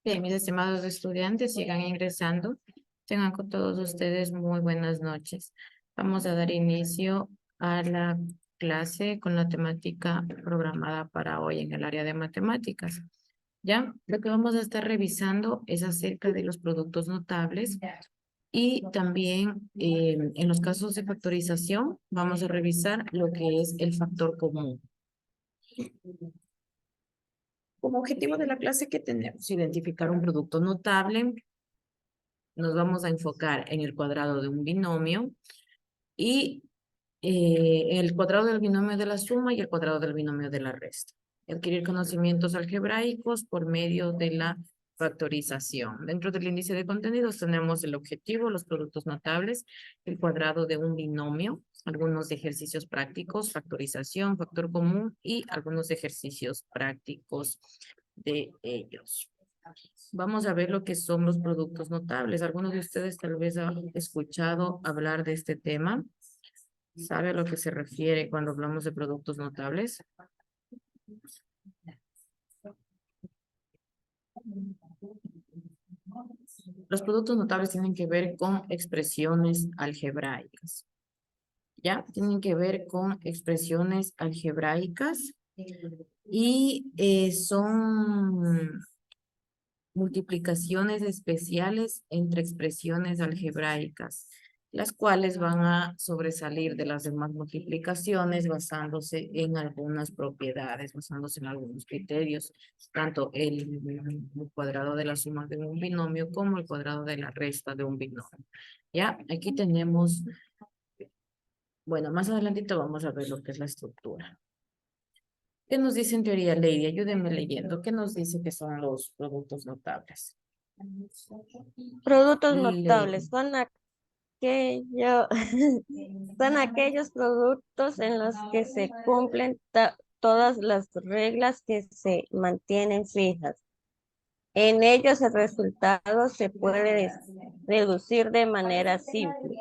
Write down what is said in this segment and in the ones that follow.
Bien, mis estimados estudiantes, sigan ingresando. Tengan con todos ustedes muy buenas noches. Vamos a dar inicio a la clase con la temática programada para hoy en el área de matemáticas. ¿Ya? Lo que vamos a estar revisando es acerca de los productos notables y también en los casos de factorización vamos a revisar lo que es el factor común. Como objetivo de la clase que tenemos, identificar un producto notable. Nos vamos a enfocar en el cuadrado de un binomio y el cuadrado del binomio de la suma y el cuadrado del binomio de la resta. Adquirir conocimientos algebraicos por medio de la factorización. Dentro del índice de contenidos tenemos el objetivo, los productos notables, el cuadrado de un binomio, algunos ejercicios prácticos, factorización, factor común y algunos ejercicios prácticos de ellos. Vamos a ver lo que son los productos notables. Algunos de ustedes tal vez han escuchado hablar de este tema. ¿Sabe a lo que se refiere cuando hablamos de productos notables? Los productos notables tienen que ver con expresiones algebraicas. ¿Ya? Tienen que ver con expresiones algebraicas y son multiplicaciones especiales entre expresiones algebraicas, las cuales van a sobresalir de las demás multiplicaciones basándose en algunas propiedades, basándose en algunos criterios, tanto el cuadrado de la suma de un binomio como el cuadrado de la resta de un binomio. Ya, aquí tenemos, bueno, más adelantito vamos a ver lo que es la estructura. ¿Qué nos dice en teoría, Lady? Ayúdenme leyendo. ¿Qué nos dice que son los productos notables? Productos Lady. notables aquello- son aquellos productos en los que se cumplen todas las reglas que se mantienen fijas. En ellos el resultado se puede deducir de manera simple.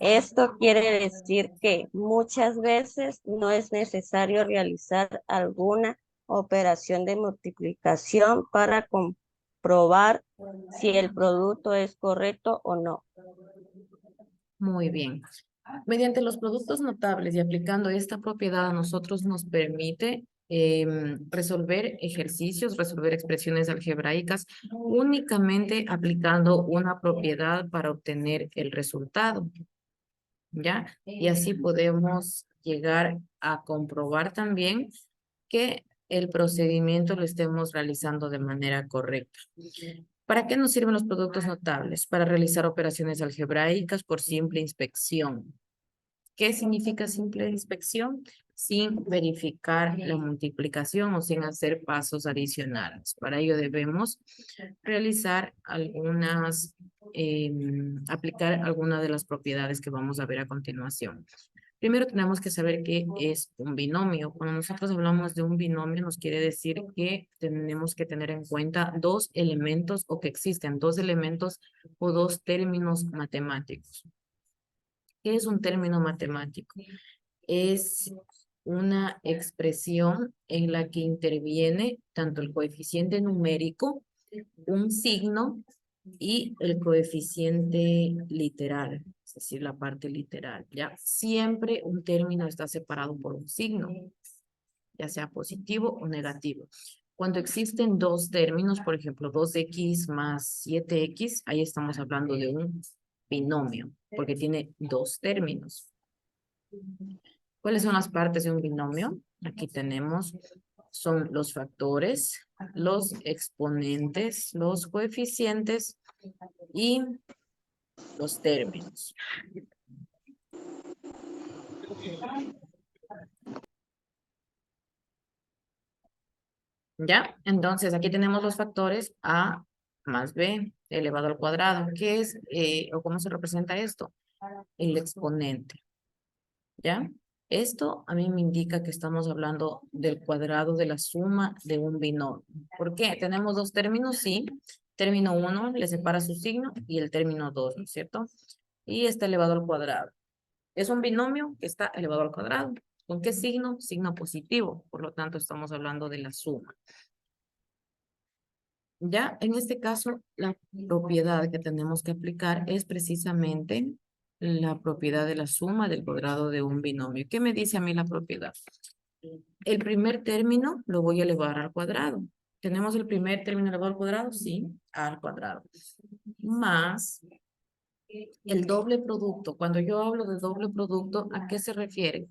Esto quiere decir que muchas veces no es necesario realizar alguna operación de multiplicación para comprobar si el producto es correcto o no. Muy bien. Mediante los productos notables y aplicando esta propiedad a nosotros nos permite resolver ejercicios, resolver expresiones algebraicas únicamente aplicando una propiedad para obtener el resultado. ¿Ya? Y así podemos llegar a comprobar también que el procedimiento lo estemos realizando de manera correcta. ¿Para qué nos sirven los productos notables? Para realizar operaciones algebraicas por simple inspección. ¿Qué significa simple inspección? Sin verificar la multiplicación o sin hacer pasos adicionales. Para ello debemos realizar aplicar algunas de las propiedades que vamos a ver a continuación. Primero tenemos que saber qué es un binomio. Cuando nosotros hablamos de un binomio, nos quiere decir que tenemos que tener en cuenta dos elementos o que existen dos elementos o dos términos matemáticos. ¿Qué es un término matemático? Es una expresión en la que interviene tanto el coeficiente numérico, un signo y el coeficiente literal, es decir, la parte literal, ¿ya? Siempre un término está separado por un signo, ya sea positivo o negativo. Cuando existen dos términos, por ejemplo, 2x más 7x, ahí estamos hablando de un binomio, porque tiene dos términos. ¿Cuáles son las partes de un binomio? Aquí tenemos, son los factores, los exponentes, los coeficientes y los términos. ¿Ya? Entonces, aquí tenemos los factores A más B elevado al cuadrado. ¿Qué es o cómo se representa esto? El exponente. ¿Ya? Esto a mí me indica que estamos hablando del cuadrado de la suma de un binomio. ¿Por qué? Tenemos dos términos, sí. Término 1 le separa su signo y el término 2, ¿no es cierto? Y está elevado al cuadrado. Es un binomio que está elevado al cuadrado. ¿Con qué signo? Signo positivo. Por lo tanto, estamos hablando de la suma. Ya, en este caso, la propiedad que tenemos que aplicar es precisamente la propiedad de la suma del cuadrado de un binomio. ¿Qué me dice a mí la propiedad? El primer término lo voy a elevar al cuadrado. ¿Tenemos el primer término elevado al cuadrado? Sí, al cuadrado. Más el doble producto. Cuando yo hablo de doble producto, ¿a qué se refiere?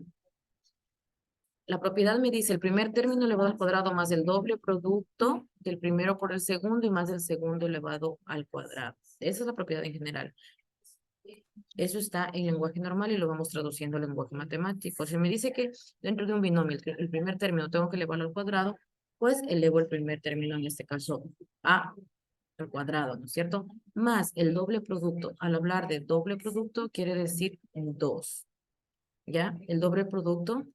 La propiedad me dice el primer término elevado al cuadrado más el doble producto del primero por el segundo y más el segundo elevado al cuadrado. Esa es la propiedad en general. Eso está en lenguaje normal y lo vamos traduciendo al lenguaje matemático. Si me dice que dentro de un binomio el primer término tengo que elevarlo al cuadrado, pues elevo el primer término, en este caso a al cuadrado, ¿no es cierto? Más el doble producto. Al hablar de doble producto quiere decir 2. ¿Ya? El doble producto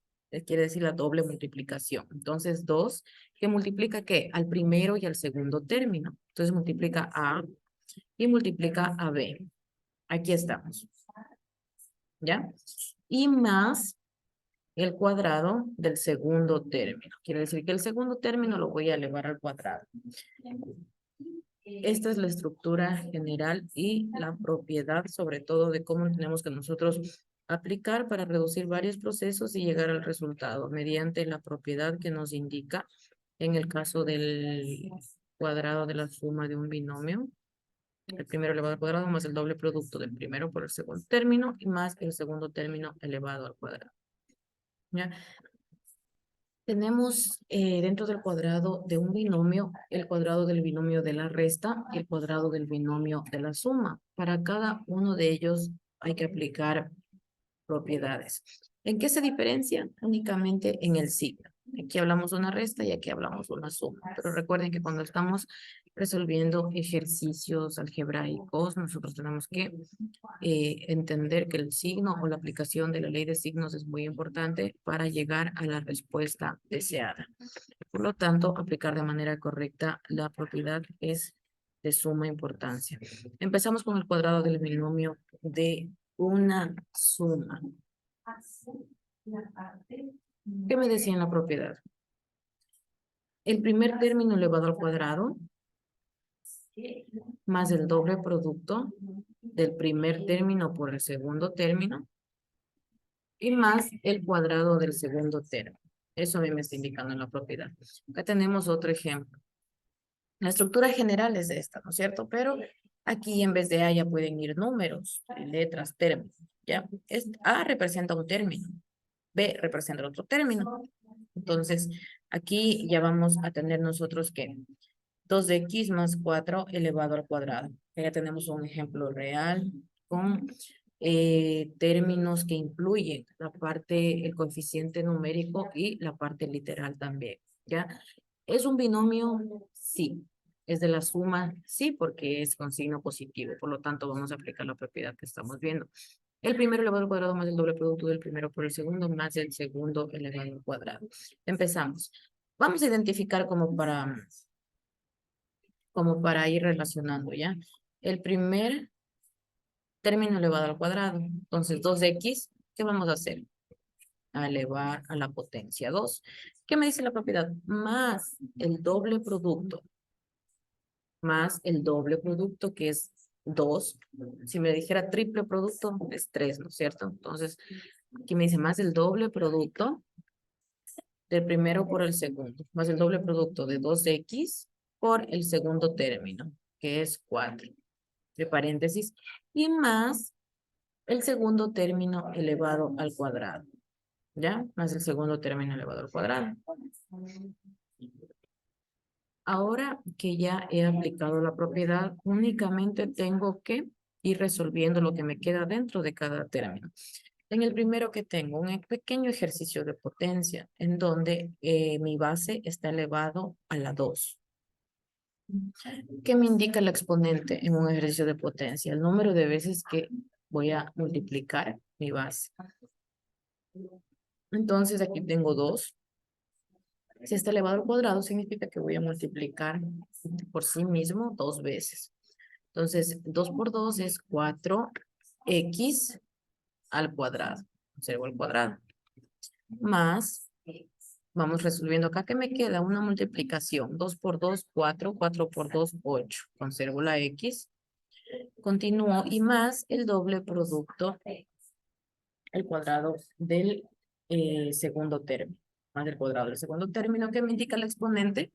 quiere decir la doble multiplicación. Entonces, 2, ¿qué multiplica qué? Al primero y al segundo término. Entonces, multiplica A y multiplica a B. Aquí estamos. ¿Ya? Y más el cuadrado del segundo término. Quiere decir que el segundo término lo voy a elevar al cuadrado. Esta es la estructura general y la propiedad, sobre todo, de cómo tenemos que nosotros aplicar para reducir varios procesos y llegar al resultado mediante la propiedad que nos indica en el caso del cuadrado de la suma de un binomio. El primero elevado al cuadrado más el doble producto del primero por el segundo término y más el segundo término elevado al cuadrado. ¿Ya? Tenemos dentro del cuadrado de un binomio, el cuadrado del binomio de la resta y el cuadrado del binomio de la suma. Para cada uno de ellos hay que aplicar propiedades. ¿En qué se diferencia? Únicamente en el signo. Aquí hablamos de una resta y aquí hablamos de una suma. Pero recuerden que cuando estamos resolviendo ejercicios algebraicos, nosotros tenemos que entender que el signo o la aplicación de la ley de signos es muy importante para llegar a la respuesta deseada. Por lo tanto, aplicar de manera correcta la propiedad es de suma importancia. Empezamos con el cuadrado del binomio de una suma. ¿Qué me decía en la propiedad? El primer término elevado al cuadrado más el doble producto del primer término por el segundo término y más el cuadrado del segundo término. Eso a mí me está indicando en la propiedad. Acá tenemos otro ejemplo. La estructura general es esta, ¿no es cierto? Pero aquí en vez de A ya pueden ir números, letras, términos, ¿ya? A representa un término, B representa otro término. Entonces, aquí ya vamos a tener nosotros que 2x más 4 elevado al cuadrado. Ya tenemos un ejemplo real con términos que incluyen la parte, el coeficiente numérico y la parte literal también, ¿ya? ¿Es un binomio? Sí. ¿Es de la suma? Sí, porque es con signo positivo. Por lo tanto, vamos a aplicar la propiedad que estamos viendo. El primero elevado al cuadrado más el doble producto del primero por el segundo más el segundo elevado al cuadrado. Empezamos. Vamos a identificar como para ir relacionando, ¿ya? El primer término elevado al cuadrado. Entonces, 2x, ¿qué vamos a hacer? A elevar a la potencia 2. ¿Qué me dice la propiedad? Más el doble producto. Más el doble producto, que es 2. Si me dijera triple producto, es 3, ¿no es cierto? Entonces, aquí me dice más el doble producto del primero por el segundo, más el doble producto de 2x por el segundo término, que es 4, de paréntesis, y más el segundo término elevado al cuadrado, ¿ya? Más el segundo término elevado al cuadrado. Ahora que ya he aplicado la propiedad, únicamente tengo que ir resolviendo lo que me queda dentro de cada término. En el primero que tengo, un pequeño ejercicio de potencia, en donde mi base está elevado a la 2. ¿Qué me indica el exponente en un ejercicio de potencia? El número de veces que voy a multiplicar mi base. Entonces aquí tengo 2. Si está elevado al cuadrado, significa que voy a multiplicar por sí mismo 2 veces. Entonces, 2 por 2 es 4x al cuadrado. Observo al cuadrado. Más Vamos resolviendo acá. ¿Qué me queda? Una multiplicación. 2 por 2, 4. 4 por 2, 8. Conservo la X. Continúo y más el doble producto, el cuadrado del segundo término. Más el cuadrado del segundo término que me indica el exponente,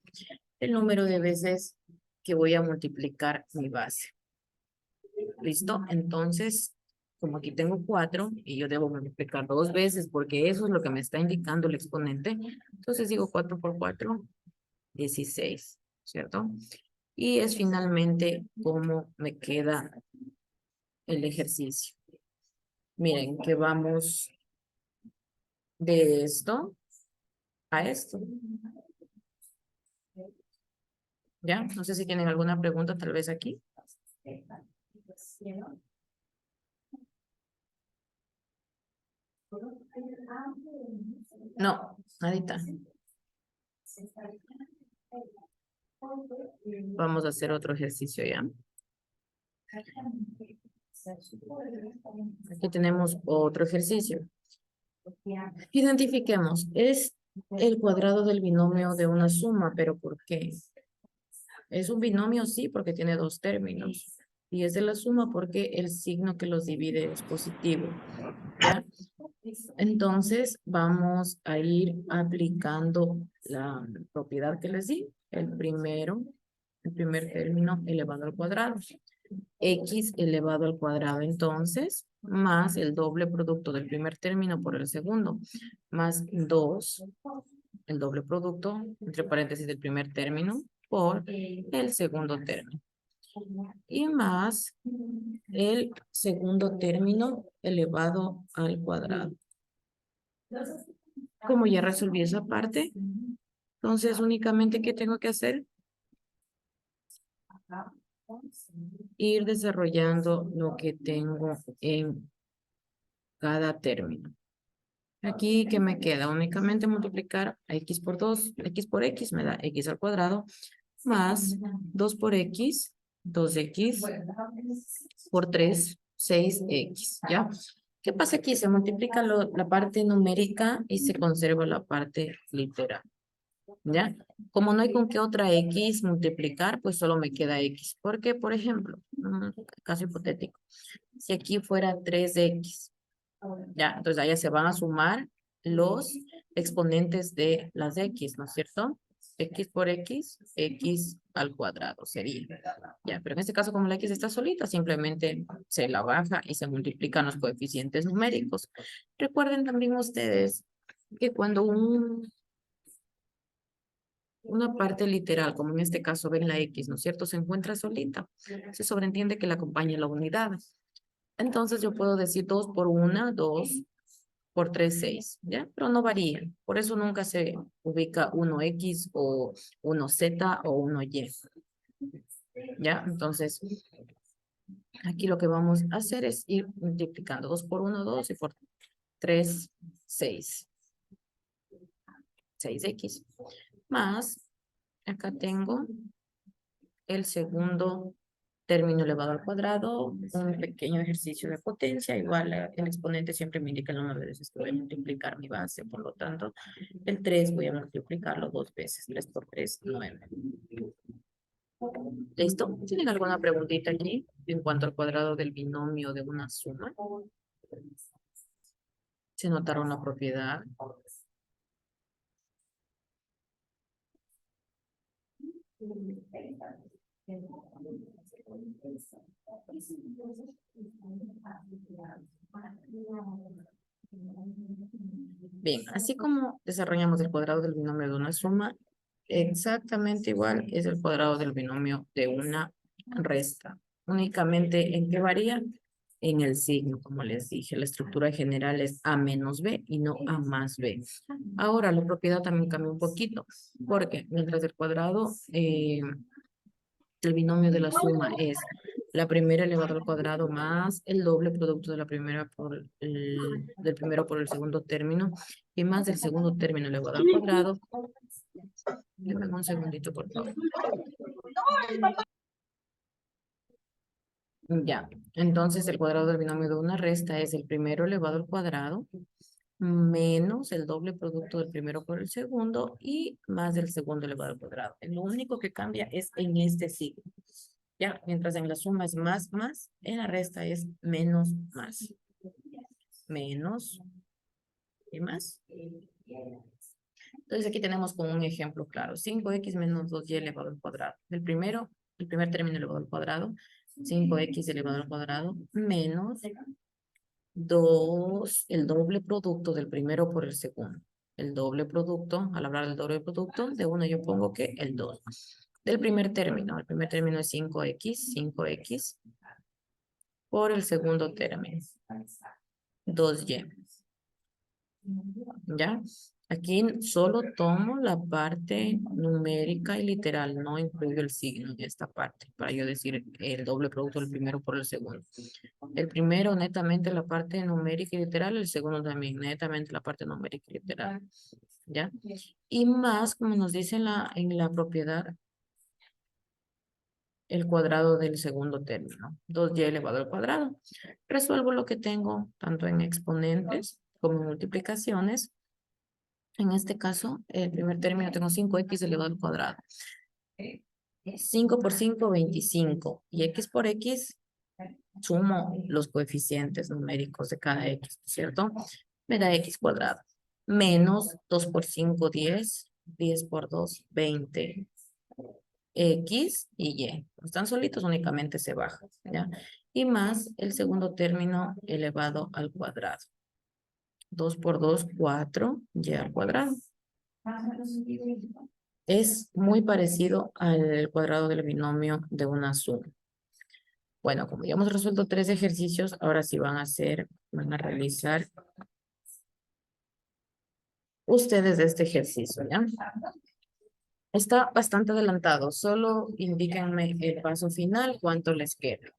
el número de veces que voy a multiplicar mi base. ¿Listo? Entonces, como aquí tengo 4 y yo debo multiplicar 2 veces porque eso es lo que me está indicando el exponente. Entonces digo 4 por 4, 16, ¿cierto? Y es finalmente cómo me queda el ejercicio. Miren que vamos de esto a esto. ¿Ya? No sé si tienen alguna pregunta tal vez aquí. No, nadita. Vamos a hacer otro ejercicio ya. Aquí tenemos otro ejercicio. Identifiquemos, es el cuadrado del binomio de una suma, pero ¿por qué? Es un binomio, sí, porque tiene dos términos. Y es de la suma porque el signo que los divide es positivo. ¿Ya? Entonces, vamos a ir aplicando la propiedad que les di. El primer término elevado al cuadrado. X elevado al cuadrado, entonces, más el doble producto del primer término por el segundo, más 2, el doble producto, entre paréntesis, del primer término por el segundo término. Y más el segundo término elevado al cuadrado. Como ya resolví esa parte, entonces únicamente ¿qué tengo que hacer? Ir desarrollando lo que tengo en cada término. Aquí, ¿qué me queda? Únicamente multiplicar a x por 2, x por x me da x al cuadrado, más 2 por x, 2x, por 3, 6x, ¿ya? ¿Qué pasa aquí? Se multiplica la parte numérica y se conserva la parte literal, ¿ya? Como no hay con qué otra x multiplicar, pues solo me queda x. Porque, por ejemplo, caso hipotético, si aquí fuera 3x, ¿ya? Entonces allá se van a sumar los exponentes de las x, ¿no es cierto? X por x, x al cuadrado sería. Ya, pero en este caso como la x está solita, simplemente se la baja y se multiplican los coeficientes numéricos. Recuerden también ustedes que cuando una parte literal, como en este caso ven la x, ¿no es cierto? Se encuentra solita. Se sobreentiende que la acompaña la unidad. Entonces yo puedo decir 2 por 1, 2 por 3, 6, ¿ya? Pero no varía. Por eso nunca se ubica 1x o 1z o 1y. ¿Ya? Entonces, aquí lo que vamos a hacer es ir multiplicando 2 por 1, 2 y por 3, 6. 6x. Más, acá tengo el segundo término elevado al cuadrado, un pequeño ejercicio de potencia, igual el exponente siempre me indica el número de veces que voy a multiplicar mi base, por lo tanto, el 3 voy a multiplicarlo 2 veces, 3 por 3, 9. ¿Listo? ¿Tienen alguna preguntita allí en cuanto al cuadrado del binomio de una suma? ¿Se notaron la propiedad? Bien, así como desarrollamos el cuadrado del binomio de una suma, exactamente igual es el cuadrado del binomio de una resta. Únicamente en qué varía, en el signo, como les dije. La estructura general es A menos B y no A más B. Ahora la propiedad también cambia un poquito, porque mientras el cuadrado el binomio de la suma es la primera elevado al cuadrado más el doble producto de la primera por del primero por el segundo término y más del segundo término elevado al cuadrado. Dame un segundito, por favor. Ya, entonces el cuadrado del binomio de una resta es el primero elevado al cuadrado menos el doble producto del primero por el segundo y más del segundo elevado al cuadrado. Lo único que cambia es en este signo. Ya, mientras en la suma es más, en la resta es menos, más. Menos y más. Entonces aquí tenemos como un ejemplo claro. 5x menos 2y elevado al cuadrado. El primer término elevado al cuadrado. 5x elevado al cuadrado menos 2, el doble producto del primero por el segundo. El doble producto, al hablar del doble producto, de uno yo pongo que el 2. Del primer término, el primer término es 5x por el segundo término, 2y. ¿Ya? Aquí solo tomo la parte numérica y literal, no incluyo el signo en esta parte, para yo decir el doble producto del primero por el segundo. El primero netamente la parte numérica y literal, el segundo también netamente la parte numérica y literal. ¿Ya? Y más, como nos dice en la propiedad, el cuadrado del segundo término, 2y elevado al cuadrado. Resuelvo lo que tengo tanto en exponentes como en multiplicaciones. En este caso, el primer término tengo 5x elevado al cuadrado. 5 por 5, 25. Y x por x, sumo los coeficientes numéricos de cada x, ¿cierto? Me da x cuadrado. Menos 2 por 5, 10. 10 por 2, 20. X y Y. Están solitos, únicamente se bajan, ¿ya? Y más el segundo término elevado al cuadrado. 2 por 2, 4, Y al cuadrado. Es muy parecido al cuadrado del binomio de una suma. Bueno, como ya hemos resuelto 3 ejercicios, ahora sí van a realizar ustedes este ejercicio, ¿ya? Está bastante adelantado, solo indíquenme el paso final, cuánto les queda.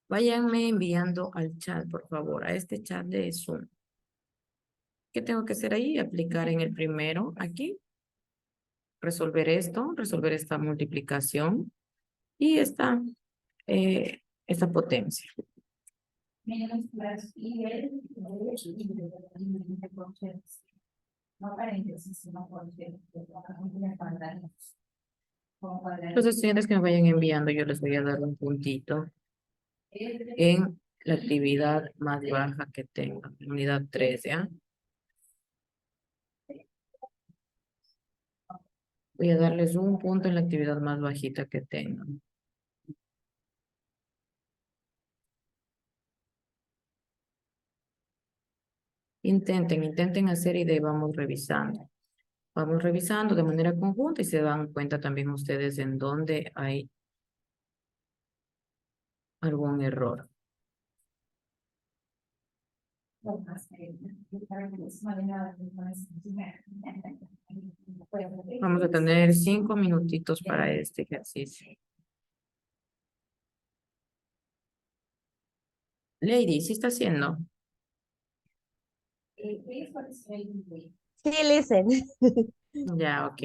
Váyanme enviando al chat, por favor, a este chat de Zoom. ¿Qué tengo que hacer ahí? Aplicar en el primero, aquí. Resolver esto, resolver esta multiplicación y esta potencia. Los estudiantes que me vayan enviando, yo les voy a dar un puntito en la actividad más baja que tengan, unidad 3, ¿ya? Voy a darles un punto en la actividad más bajita que tengan. Intenten hacer y de ahí vamos revisando. Vamos revisando de manera conjunta y se dan cuenta también ustedes en dónde hay algún error. Vamos a tener 5 minutitos para este ejercicio. Lady, ¿sí está haciendo? Sí, listen. Ya, ok.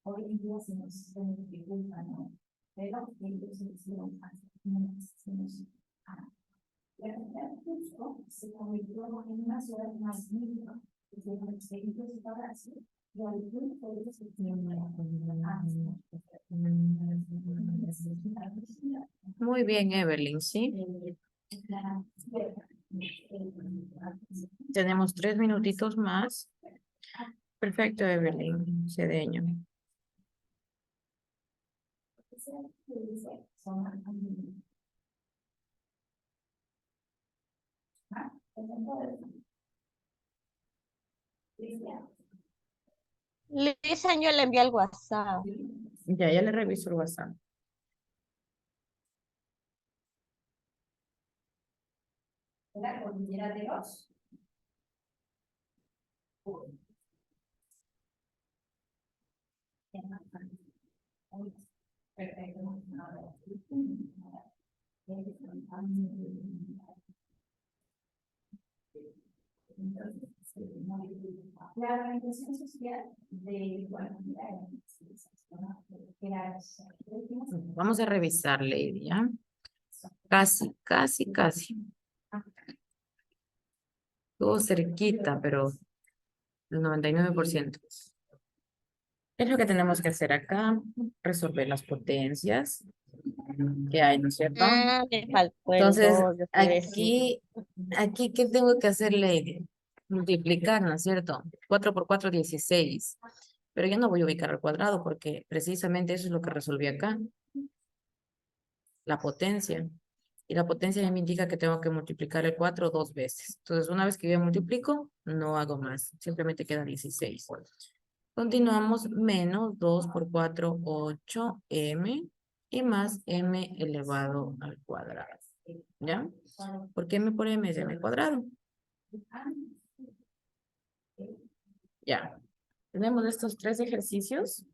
Hoy en día se nos dificulta, ¿no? Pero ellos se hicieron la capital Cusco se convirtió en una ciudad más mínima desde los servicios de palacio y algunos pueblos que tienen Muy bien, Evelyn, ¿sí? Tenemos 3 minutitos más. Perfecto, Evelyn Cedeño. Lisa, yo le envié al WhatsApp. Ya le reviso el WhatsApp. la cordillera de los perfecto. La organización social de Vamos a revisar, Lady, ¿ya? Casi, casi, casi. Estuvo cerquita, pero el 99%. ¿Qué es lo que tenemos que hacer acá? Resolver las potencias que hay, ¿no es cierto? Ah, me faltó el Entonces, 2, yo te iba a decir. aquí, ¿qué tengo que hacer, Lady? Multiplicar, ¿no es cierto? 4 por 4, 16. Pero yo no voy a ubicar al cuadrado porque precisamente eso es lo que resolví acá. La potencia. Y la potencia ya me indica que tengo que multiplicar el 4 2 veces. Entonces, una vez que yo multiplico, no hago más. Simplemente queda 16. Continuamos, menos 2 por 4, 8m. Y más m elevado al cuadrado. ¿Ya? Porque m por m es m cuadrado. Ya. Tenemos estos 3 ejercicios.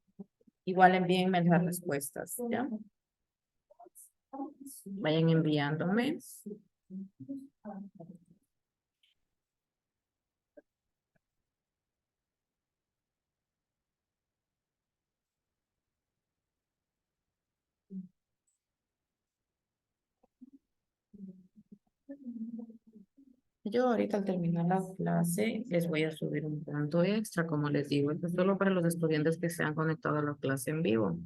Igual envíenme las respuestas, ¿ya? Vayan enviándome. Yo ahorita al terminar la clase les voy a subir un punto extra, como les digo. Esto es solo para los estudiantes que se han conectado a la clase en vivo.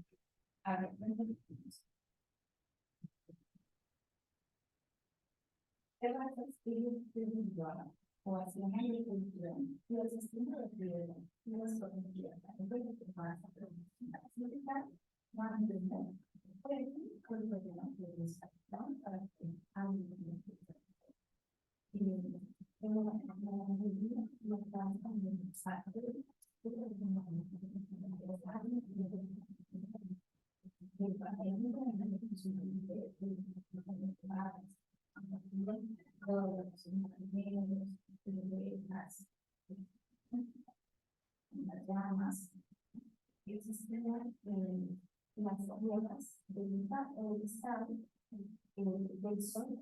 Las llamas, el sistema, las olas del impacto del estado, del sol,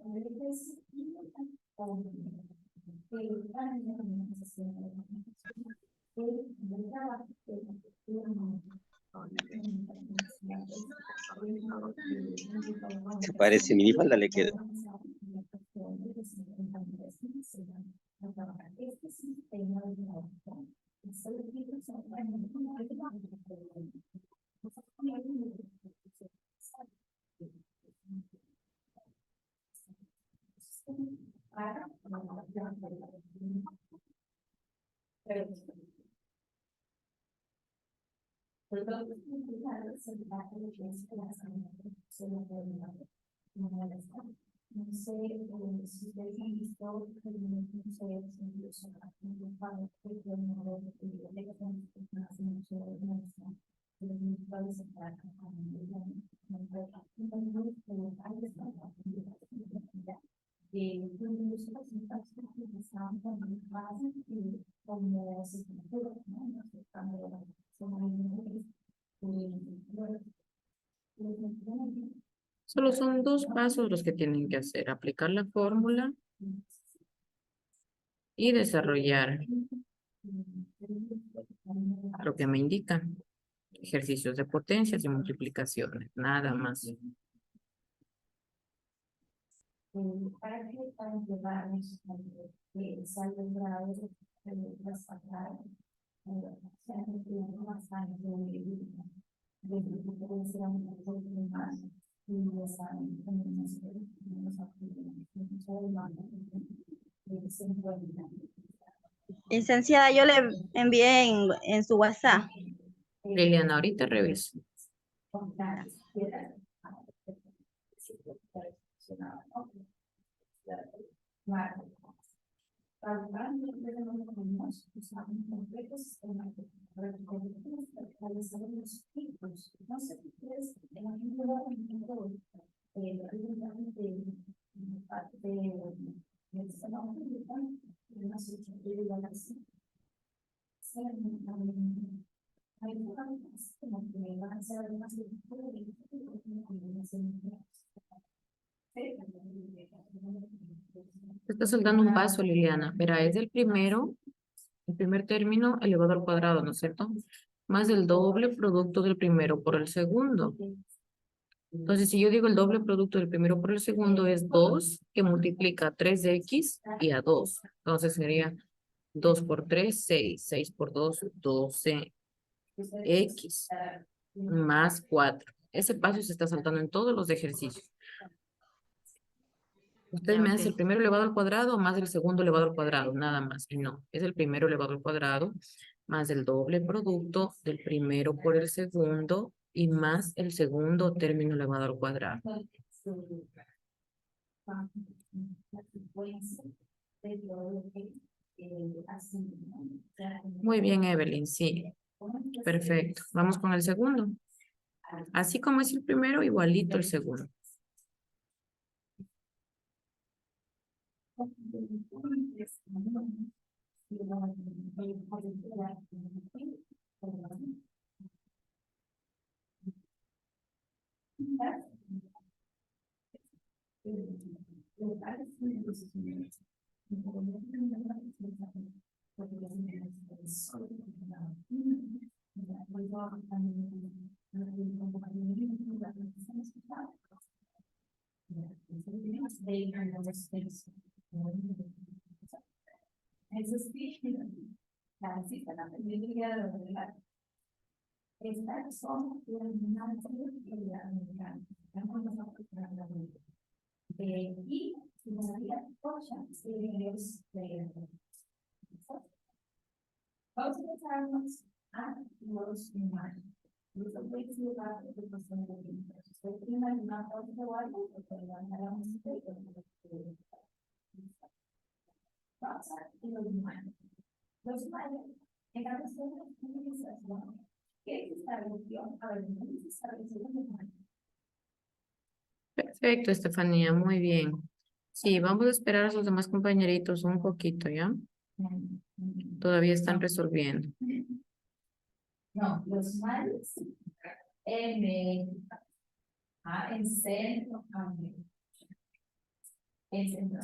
Se parece minifalda le queda. No sé si ustedes han visto que no sé incluso Solo son 2 pasos los que tienen que hacer. Aplicar la fórmula y desarrollar Lo que me indica. Ejercicios de potencias y multiplicaciones, nada más. Para llevarnos que salga el grado de las acá, se han tenido más años de diferencia un poco más y ya saben, Licenciada, yo le envié en su WhatsApp. Liliana, ahorita reviso. Te está saltando un paso, Liliana. Verá, es el primer término elevado al cuadrado, ¿no es cierto? Más el doble producto del primero por el segundo. Entonces, si yo digo el doble producto del primero por el segundo es 2, que multiplica a 3x y a 2. Entonces sería 2 por 3, 6. 6 por 2, 12x más 4. Ese paso se está saltando en todos los ejercicios. Usted me hace el primero elevado al cuadrado más el segundo elevado al cuadrado, nada más. Y no, es el primero elevado al cuadrado más el doble producto del primero por el segundo y más el segundo término elevado al cuadrado. Muy bien, Evelyn, sí. Perfecto. Vamos con el segundo. Así como es el primero, igualito el segundo. Perfecto, Estefanía, muy bien. Sí, vamos a esperar a sus demás compañeritos un poquito, ¿ya? Todavía están resolviendo. No, los males en centro, en centro,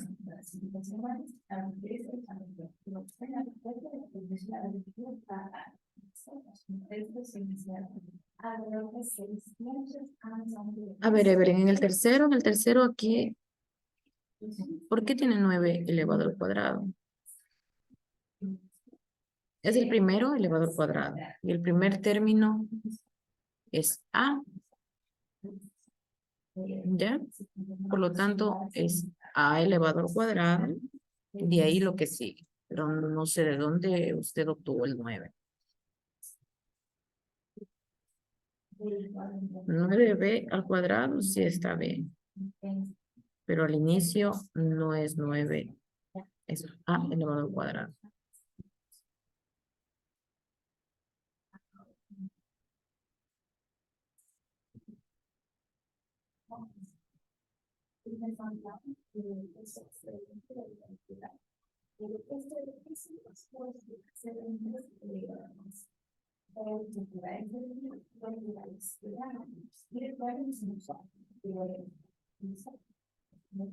A ver, Evelyn, en el tercero aquí, ¿por qué tiene 9 elevado al cuadrado? Es el primero elevado al cuadrado. Y el primer término es A. ¿Ya? Por lo tanto, es A elevado al cuadrado. De ahí lo que sigue. Pero no sé de dónde usted obtuvo el 9. 9b al cuadrado sí está bien. Pero al inicio no es 9. Es A elevado al cuadrado. Los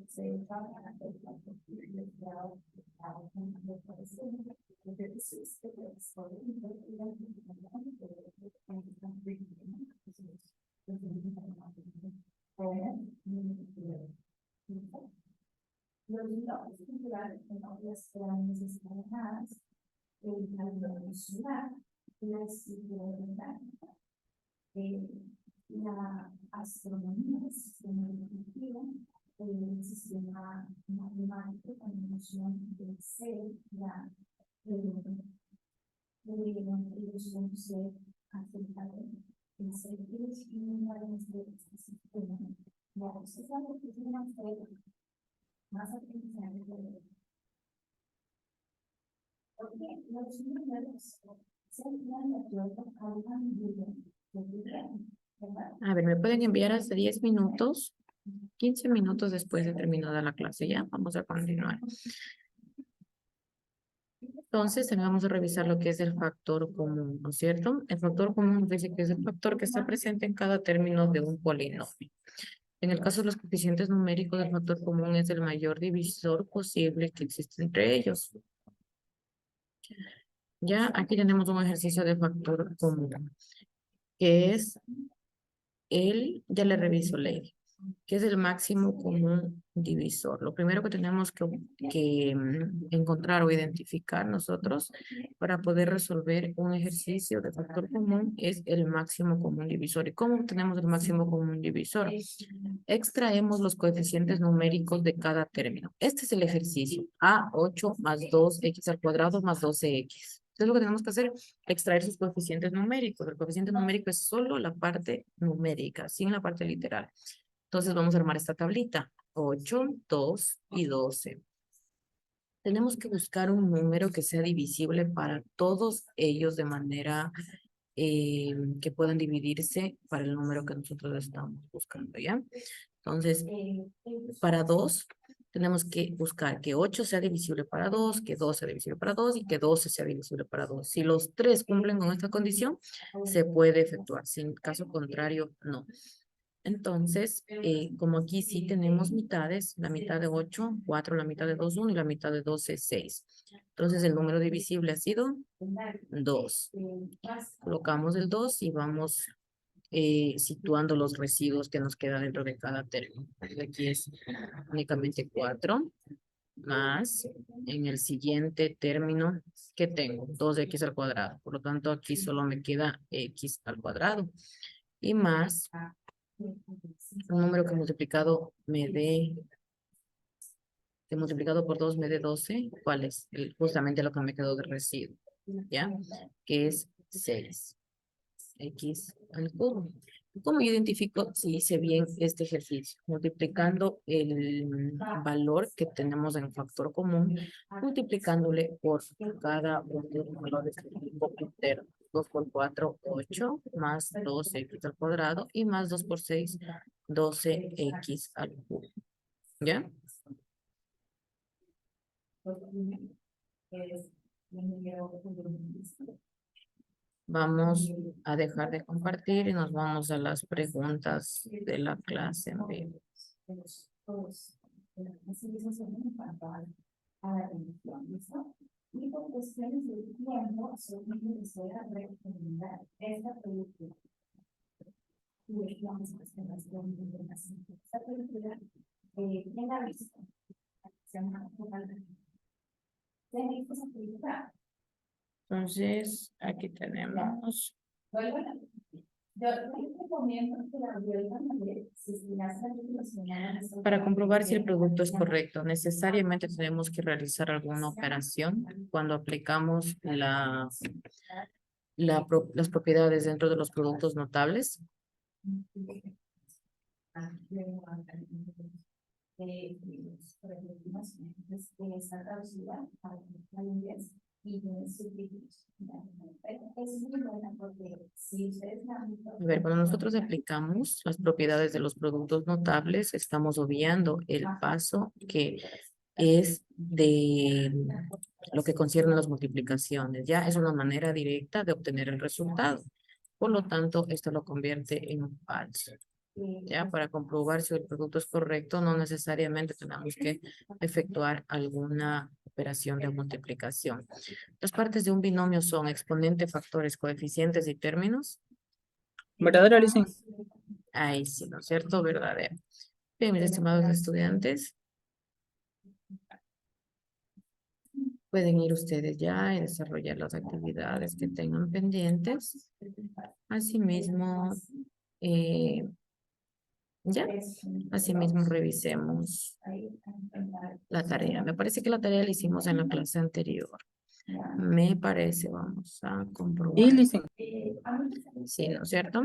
datos culturales en otras grandes escaladas, el calor solar, la escritura orgánica, la astronomía, el sistema educativo, el sistema matemático con noción del ser, la ilusión ser aceptable, el ser y una de este sistema. La sociedad es una más aprendizaje de porque los números se dan de acuerdo a una medida ¿verdad? A ver, ¿me pueden enviar hasta 10 minutos? 15 minutos después de terminada la clase, ¿ya? Vamos a continuar. Entonces, vamos a revisar lo que es el factor común, ¿no es cierto? El factor común nos dice que es el factor que está presente en cada término de un polinomio. En el caso de los coeficientes numéricos, el factor común es el mayor divisor posible que existe entre ellos. Ya aquí tenemos un ejercicio de factor común, que es ya le reviso ley, que es el máximo común divisor. Lo primero que tenemos que encontrar o identificar nosotros para poder resolver un ejercicio de factor común es el máximo común divisor. ¿Y cómo obtenemos el máximo común divisor? Extraemos los coeficientes numéricos de cada término. Este es el ejercicio. A8 más 2x al cuadrado más 12x. Entonces lo que tenemos que hacer es extraer sus coeficientes numéricos. El coeficiente numérico es solo la parte numérica, sin la parte literal. Entonces vamos a armar esta tablita. 8, 2 y 12. Tenemos que buscar un número que sea divisible para todos ellos de manera que puedan dividirse para el número que nosotros estamos buscando, ¿ya? Entonces, para 2, tenemos que buscar que 8 sea divisible para 2, que 2 sea divisible para 2 y que 12 sea divisible para 2. Si los 3 cumplen con esta condición, se puede efectuar. Si en caso contrario, no. Entonces, como aquí sí tenemos mitades, la mitad de 8, 4, la mitad de 2, 1 y la mitad de 12, 6. Entonces, el número divisible ha sido 2. Colocamos el 2 y vamos situando los residuos que nos quedan dentro de cada término. Aquí es únicamente 4 más en el siguiente término que tengo 2x al cuadrado. Por lo tanto, aquí solo me queda x al cuadrado. Y más un número que multiplicado me dé, que multiplicado por 2 me dé 12. ¿Cuál es? Justamente lo que me quedó de residuo. ¿Ya? Que es 6. X al cubo. ¿Cómo yo identifico si hice bien este ejercicio? Multiplicando el valor que tenemos en factor común, multiplicándole por cada uno de los valores que tengo entero. 2 por 4, 8, más 12x al cuadrado y más 2 por 6, 12x al cubo. ¿Ya? Vamos a dejar de compartir y nos vamos a las preguntas de la clase en vivo. Y por cuestiones de tiempo, solamente les voy a recomendar esta película. Y vamos a hacer las preguntas. Esta película, ¿quién la ha visto? Se llama ¿quién ha visto esa película? Entonces, aquí tenemos. Bueno, yo recomiendo que la vuelvan a ver si se Para comprobar si el producto es correcto, necesariamente tenemos que realizar alguna operación cuando aplicamos las propiedades dentro de los productos notables. A ver, cuando nosotros aplicamos las propiedades de los productos notables, estamos obviando el paso que es de lo que concierne a las multiplicaciones. Ya es una manera directa de obtener el resultado. Por lo tanto, esto lo convierte en falso. Ya, para comprobar si el producto es correcto, no necesariamente tenemos que efectuar alguna operación de multiplicación. Las partes de un binomio son exponente, factores, coeficientes y términos. ¿Verdadero, licencia? Ahí sí, ¿no es cierto? Verdadero. Bien, mis estimados estudiantes, pueden ir ustedes ya y desarrollar las actividades que tengan pendientes. Asimismo, ya, asimismo revisemos la tarea. Me parece que la tarea la hicimos en la clase anterior. Me parece, vamos a Sí, comprobar. licencia. Sí, ¿no es cierto?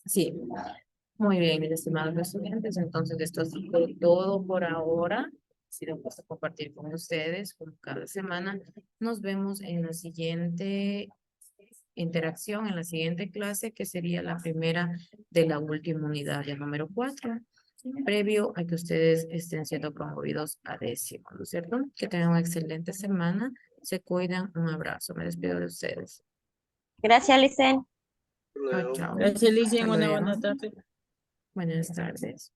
Sí. Muy bien, mis estimados estudiantes. Entonces, esto ha sido todo por ahora. Ha sido un gusto compartir con ustedes como cada semana. Nos vemos en la siguiente interacción, en la siguiente clase, que sería la primera de la última unidad, ya número 4, previo a que ustedes estén siendo promovidos a 10º, ¿no es cierto? Que tengan una excelente semana. Se cuidan. Un abrazo. Me despido de ustedes. Gracias, Licen. Chao, chao. Gracias, licencia. Hasta Una luego. buena tarde. Buenas tardes.